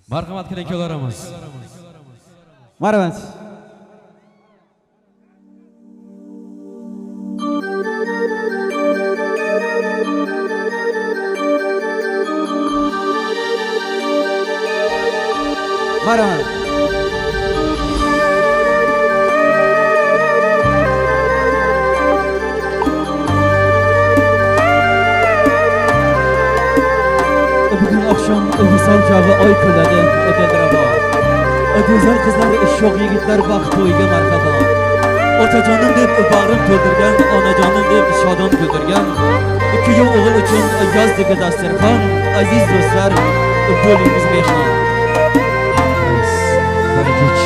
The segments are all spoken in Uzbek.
Marhamat kelinkalarimiz. Marhamat. Marhamat. Bugün akşam ulusal kavi oy kuladi ödediraba. Güzel kızlar, şok yigitler bak to'yga marhaba. Otajonim deb bag'rim to'ldirgan, onajonim deb shodon to'ldirgan. Kuyov o'g'il uchun yozdagi dasturxon, aziz do'stlar, bo'lingiz mehmon. Barakach.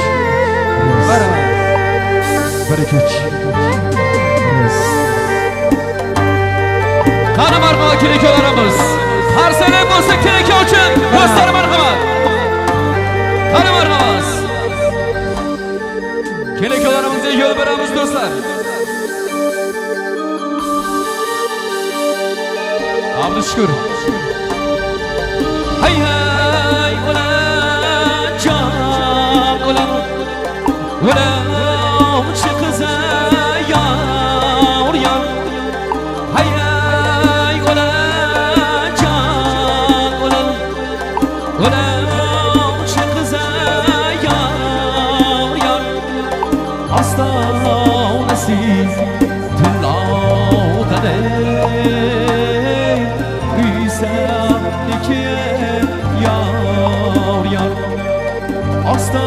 Marhamat. Barakach. Qani marhamat kelinkalarimiz. Har sene bo'lsa kelinka uchun do'stlar marhamat. Qani marhamat. Kelinkalarimizga yo'l beramiz do'stlar. Abdushukur. Hay hay ulan can ulan ulan çıkıza yar yar. Hay hay ulan can ulan ulan çıkıza yar yar. Hasta nasiz tillade Hüseyin'deki yar yar Hasta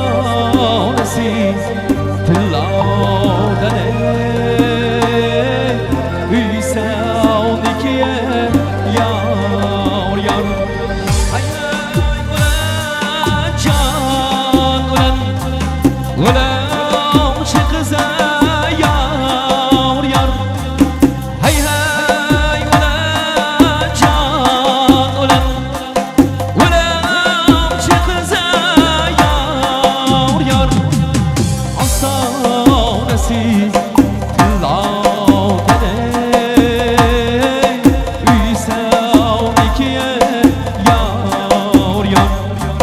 nasiz